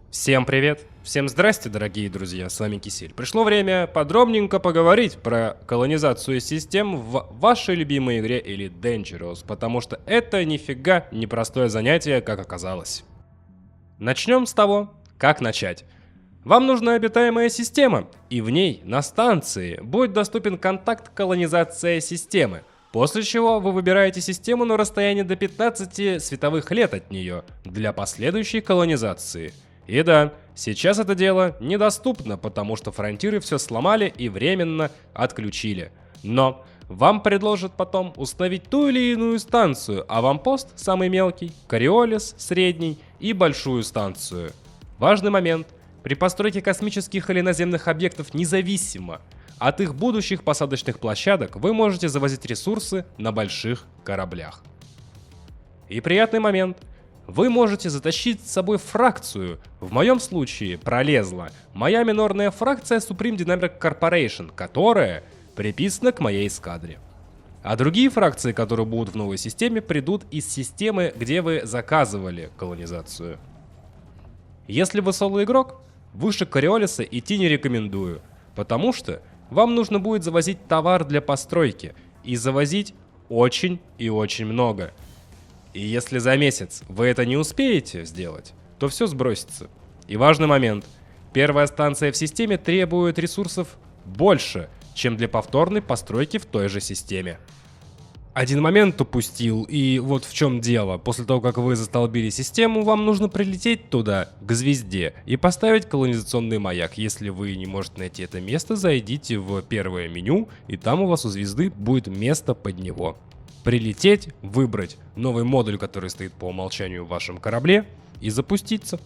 Всем привет! Всем здрасте, дорогие друзья, с вами Кисель. Пришло время подробненько поговорить про колонизацию систем в вашей любимой игре или Dangerous, потому что это нифига не простое занятие, как оказалось. Начнем с того, как начать. Вам нужна обитаемая система, и в ней, на станции, будет доступен контакт колонизация системы, после чего вы выбираете систему на расстоянии до 15 световых лет от нее для последующей колонизации. И да, сейчас это дело недоступно, потому что фронтиры все сломали и временно отключили. Но вам предложат потом установить ту или иную станцию, аванпост самый мелкий, Кориолис средний и большую станцию. Важный момент. При постройке космических или наземных объектов независимо от их будущих посадочных площадок вы можете завозить ресурсы на больших кораблях. И приятный момент. Вы можете затащить с собой фракцию. В моем случае пролезла моя минорная фракция Supreme Dynamic Corporation, которая приписана к моей эскадре. А другие фракции, которые будут в новой системе, придут из системы, где вы заказывали колонизацию. Если вы соло-игрок, выше Кориолиса идти не рекомендую, потому что вам нужно будет завозить товар для постройки, и завозить очень и очень много. И если за месяц вы это не успеете сделать, то все сбросится. И важный момент. Первая станция в системе требует ресурсов больше, чем для повторной постройки в той же системе. Один момент упустил, и вот в чем дело. После того, как вы застолбили систему, вам нужно прилететь туда, к звезде, и поставить колонизационный маяк. Если вы не можете найти это место, зайдите в первое меню, и там у вас у звезды будет место под него. Прилететь, выбрать новый модуль, который стоит по умолчанию в вашем корабле, и запуститься.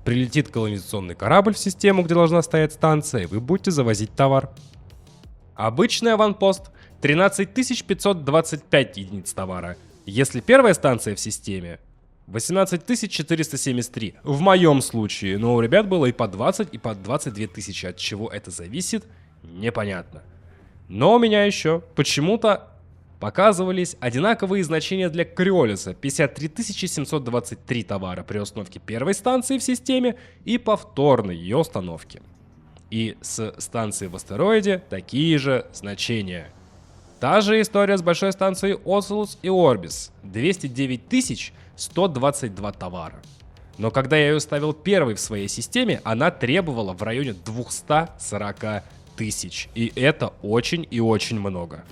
Прилетит колонизационный корабль в систему, где должна стоять станция, и вы будете завозить товар. Обычный аванпост 13525 единиц товара. Если первая станция в системе 18473 в моем случае, но у ребят было и по 20, и по 22 тысячи. От чего это зависит, непонятно. Но у меня еще почему-то показывались одинаковые значения для Кориолиса. 53 723 товара при установке первой станции в системе и повторной ее установке. И с станции в астероиде такие же значения. Та же история с большой станцией Ocelus и Orbis. 209 122 товара. Но когда я ее ставил первой в своей системе, она требовала в районе 240 тысяч. И это очень и очень много.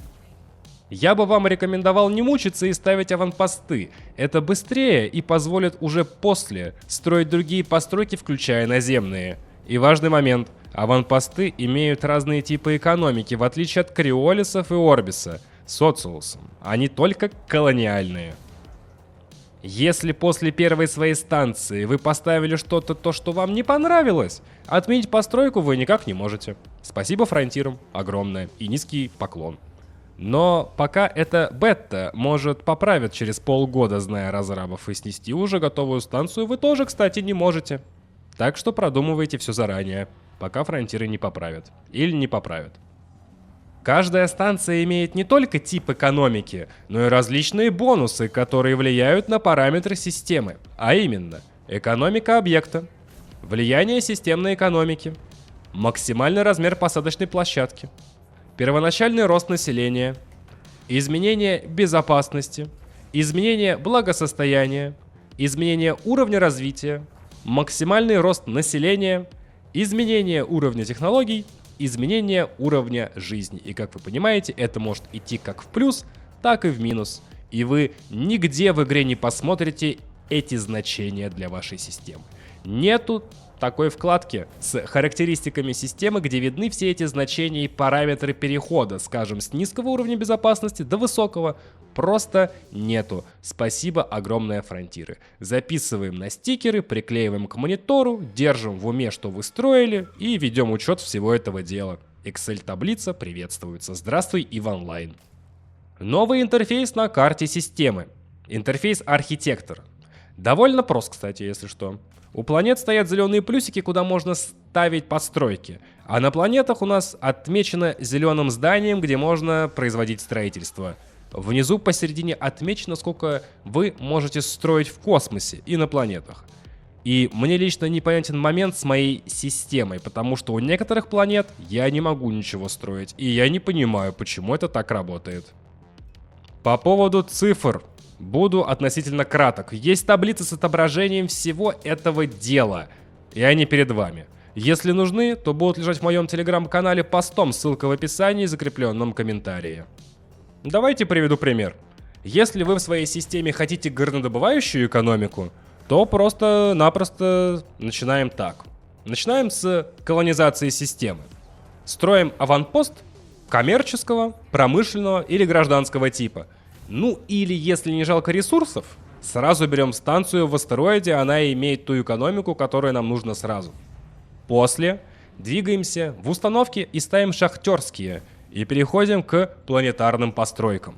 Я бы вам рекомендовал не мучиться и ставить аванпосты. Это быстрее и позволит уже после строить другие постройки, включая наземные. И важный момент. Аванпосты имеют разные типы экономики, в отличие от Кориолисов и Орбиса с Оцелусом. Они только колониальные. Если после первой своей станции вы поставили что-то, то, что вам не понравилось, отменить постройку вы никак не можете. Спасибо фронтирам огромное и низкий поклон. Но пока это бета, может поправят через полгода, зная разрабов, и снести уже готовую станцию вы тоже, кстати, не можете. Так что продумывайте все заранее, пока фронтиры не поправят. Или не поправят. Каждая станция имеет не только тип экономики, но и различные бонусы, которые влияют на параметры системы. А именно, экономика объекта, влияние системной экономики, максимальный размер посадочной площадки, первоначальный рост населения, изменение безопасности, изменение благосостояния, изменение уровня развития, максимальный рост населения, изменение уровня технологий, изменение уровня жизни. И как вы понимаете, это может идти как в плюс, так и в минус. И вы нигде в игре не посмотрите эти значения для вашей системы. Нету такой вкладки с характеристиками системы, где видны все эти значения и параметры перехода, скажем, с низкого уровня безопасности до высокого. Просто нету. Спасибо огромное, фронтиры. Записываем на стикеры, приклеиваем к монитору, держим в уме, что вы строили, и ведем учет всего этого дела. Excel-таблица приветствуется. Здравствуй и в онлайн. Новый интерфейс на карте системы. Интерфейс архитектор. Довольно прост, кстати, если что. У планет стоят зеленые плюсики, куда можно ставить постройки. А на планетах у нас отмечено зеленым зданием, где можно производить строительство. Внизу посередине отмечено, сколько вы можете строить в космосе и на планетах. И мне лично непонятен момент с моей системой, потому что у некоторых планет я не могу ничего строить, и я не понимаю, почему это так работает. По поводу цифр буду относительно краток. Есть таблица с отображением всего этого дела, и они перед вами. Если нужны, то будут лежать в моем телеграм-канале постом, ссылка в описании и закрепленном комментарии. Давайте приведу пример. Если вы в своей системе хотите горнодобывающую экономику, то просто-напросто начинаем так. Начинаем с колонизации системы. Строим аванпост коммерческого, промышленного или гражданского типа. Ну или, если не жалко ресурсов, сразу берем станцию в астероиде, она имеет ту экономику, которая нам нужна сразу. После двигаемся в установки и ставим шахтерские, и переходим к планетарным постройкам.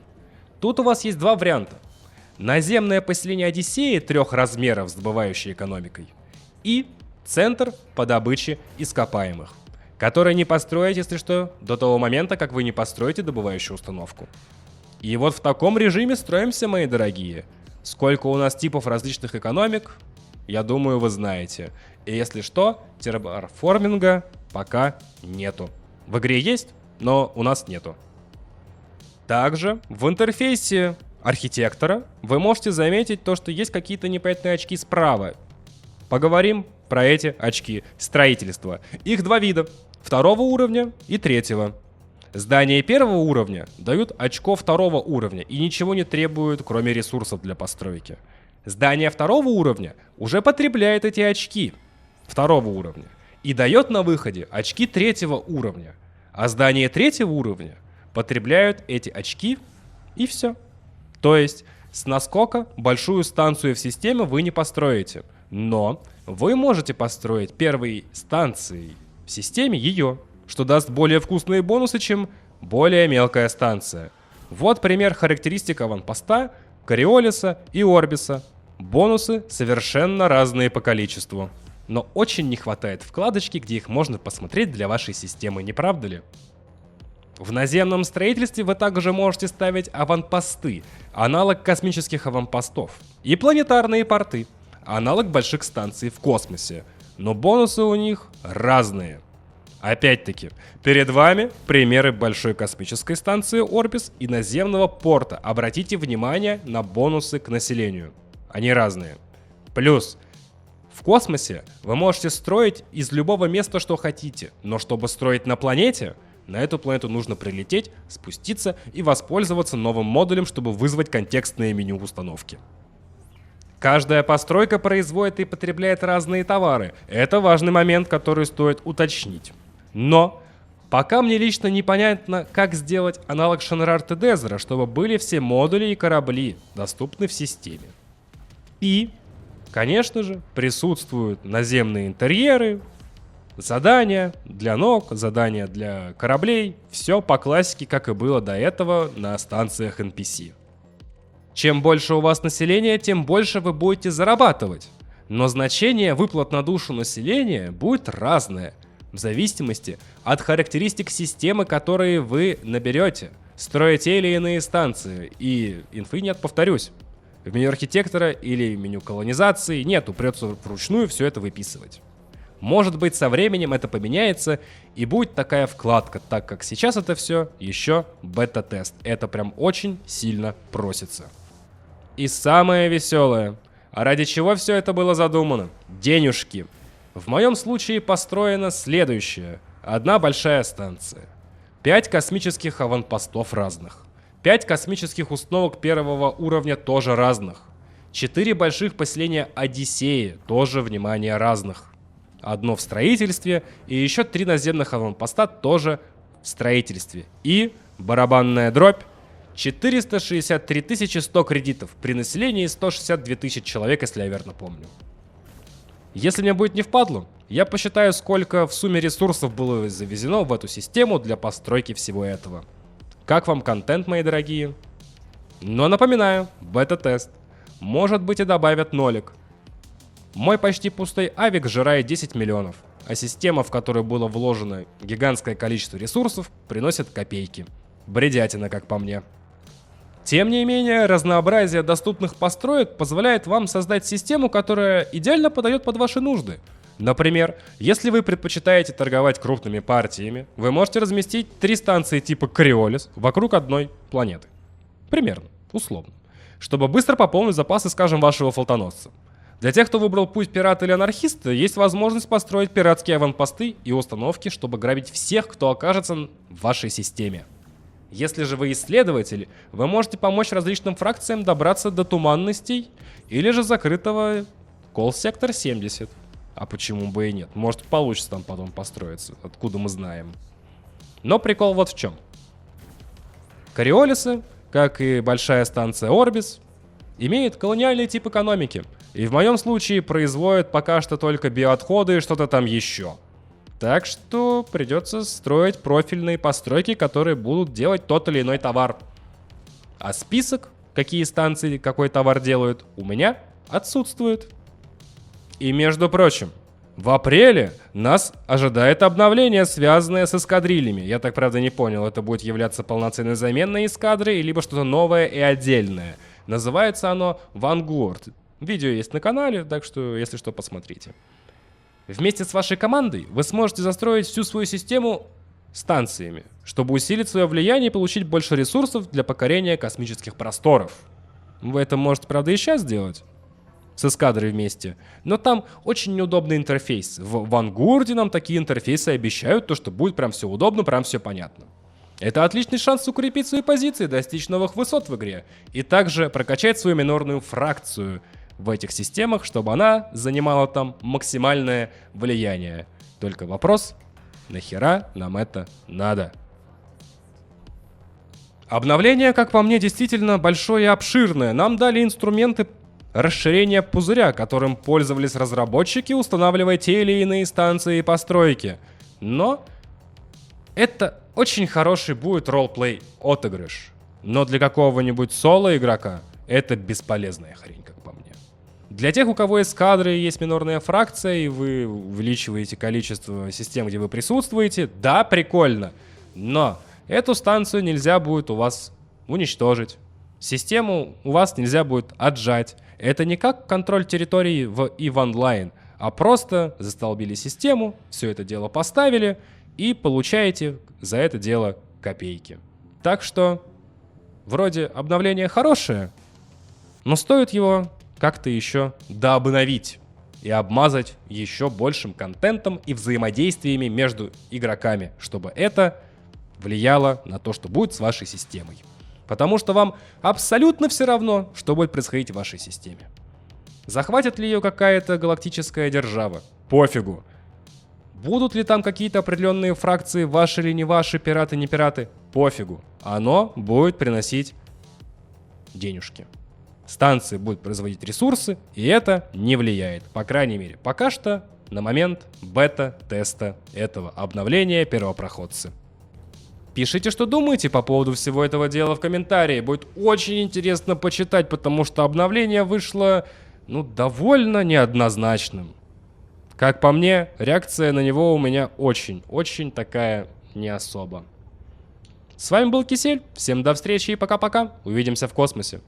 Тут у вас есть два варианта. Наземное поселение Одиссеи 3 размеров с добывающей экономикой и центр по добыче ископаемых, который не построить, если что, до того момента, как вы не построите добывающую установку. И вот в таком режиме строимся, мои дорогие. Сколько у нас типов различных экономик, я думаю, вы знаете. И если что, терраформинга пока нету. В игре есть, но у нас нету. Также в интерфейсе архитектора вы можете заметить то, что есть какие-то непонятные очки справа. Поговорим про эти очки строительства. Их два вида. 2-го уровня и 3-го. Здания 1-го уровня дают очко 2-го уровня и ничего не требуют, кроме ресурсов для постройки. Здание 2-го уровня уже потребляет эти очки 2-го уровня и дает на выходе очки 3-го уровня. А здания 3-го уровня потребляют эти очки и все. То есть с наскока большую станцию в системе вы не построите. Но вы можете построить первой станцией в системе ее, что даст более вкусные бонусы, чем более мелкая станция. Вот пример характеристик аванпоста, Кориолиса и Орбиса. Бонусы совершенно разные по количеству. Но очень не хватает вкладочки, где их можно посмотреть для вашей системы, не правда ли? В наземном строительстве вы также можете ставить аванпосты, аналог космических аванпостов, и планетарные порты, аналог больших станций в космосе. Но бонусы у них разные. Опять-таки, перед вами примеры большой космической станции Орбис и наземного порта. Обратите внимание на бонусы к населению. Они разные. Плюс, в космосе вы можете строить из любого места, что хотите. Но чтобы строить на планете, на эту планету нужно прилететь, спуститься и воспользоваться новым модулем, чтобы вызвать контекстное меню установки. Каждая постройка производит и потребляет разные товары. Это важный момент, который стоит уточнить. Но пока мне лично непонятно, как сделать аналог Шенрарт и Дезера, чтобы были все модули и корабли доступны в системе. И, конечно же, присутствуют наземные интерьеры, задания для ног, задания для кораблей. Все по классике, как и было до этого на станциях NPC. Чем больше у вас населения, тем больше вы будете зарабатывать. Но значение выплат на душу населения будет разное, в зависимости от характеристик системы, которые вы наберете, строя те или иные станции. И инфы нет, повторюсь. В меню архитектора или меню колонизации нету, придется вручную все это выписывать. Может быть, со временем это поменяется и будет такая вкладка, так как сейчас это все еще бета-тест. Это прям очень сильно просится. И самое веселое, а ради чего все это было задумано? Денежки. В моем случае построена следующая. Одна большая станция. 5 космических аванпостов разных. 5 космических установок 1-го уровня тоже разных. 4 больших поселения Одиссеи, тоже, внимание, разных. Одно в строительстве и еще 3 наземных аванпоста тоже в строительстве. И барабанная дробь. 463 100 кредитов при населении 162 тысячи человек, если я верно помню. Если мне будет не впадло, я посчитаю, сколько в сумме ресурсов было завезено в эту систему для постройки всего этого. Как вам контент, мои дорогие? Но напоминаю, бета-тест. Может быть и добавят нолик. Мой почти пустой авик жирает 10 миллионов, а система, в которую было вложено гигантское количество ресурсов, приносит копейки. Бредятина, как по мне. Тем не менее, разнообразие доступных построек позволяет вам создать систему, которая идеально подойдет под ваши нужды. Например, если вы предпочитаете торговать крупными партиями, вы можете разместить 3 станции типа Кориолис вокруг одной планеты. Примерно, условно. Чтобы быстро пополнить запасы, скажем, вашего флотоносца. Для тех, кто выбрал путь пирата или анархиста, есть возможность построить пиратские аванпосты и установки, чтобы грабить всех, кто окажется в вашей системе. Если же вы исследователь, вы можете помочь различным фракциям добраться до туманностей или же закрытого Колл-сектор 70. А почему бы и нет? Может, получится там потом построиться, откуда мы знаем. Но прикол вот в чем. Кориолисы, как и большая станция Орбис, имеют колониальный тип экономики. И в моем случае производят пока что только биоотходы и что-то там еще. Так что придется строить профильные постройки, которые будут делать тот или иной товар. А список, какие станции какой товар делают, у меня отсутствует. И между прочим, в апреле нас ожидает обновление, связанное с эскадрильями. Я так, правда, не понял, это будет являться полноценной заменой эскадры, либо что-то новое и отдельное. Называется оно Vanguard. Видео есть на канале, так что, если что, посмотрите. Вместе с вашей командой вы сможете застроить всю свою систему станциями, чтобы усилить свое влияние и получить больше ресурсов для покорения космических просторов. Вы это можете, правда, и сейчас сделать с эскадрой вместе, но там очень неудобный интерфейс. В Vanguard нам такие интерфейсы обещают, то что будет прям все удобно, прям все понятно. Это отличный шанс укрепить свои позиции, достичь новых высот в игре и также прокачать свою минорную фракцию в этих системах, чтобы она занимала там максимальное влияние. Только вопрос, нахера нам это надо? Обновление, как по мне, действительно большое и обширное. Нам дали инструменты расширения пузыря, которым пользовались разработчики, устанавливая те или иные станции и постройки. Но это очень хороший будет ролплей отыгрыш. Но для какого-нибудь соло игрока это бесполезная хрень, как по мне. Для тех, у кого эскадры есть минорная фракция, и вы увеличиваете количество систем, где вы присутствуете, да, прикольно. Но эту станцию нельзя будет у вас уничтожить. Систему у вас нельзя будет отжать. Это не как контроль территории в EVE Online, а просто застолбили систему, все это дело поставили и получаете за это дело копейки. Так что вроде обновление хорошее, но стоит его как-то еще дообновить и обмазать еще большим контентом и взаимодействиями между игроками, чтобы это влияло на то, что будет с вашей системой. Потому что вам абсолютно все равно, что будет происходить в вашей системе. Захватит ли ее какая-то галактическая держава? Пофигу. Будут ли там какие-то определенные фракции, ваши или не ваши, пираты, не пираты? Пофигу. Оно будет приносить денежки. Станции будут производить ресурсы, и это не влияет. По крайней мере, пока что на момент бета-теста этого обновления первопроходцы. Пишите, что думаете по поводу всего этого дела в комментарии. Будет очень интересно почитать, потому что обновление вышло, довольно неоднозначным. Как по мне, реакция на него у меня очень такая не особо. С вами был Кисель. Всем до встречи и пока-пока. Увидимся в космосе.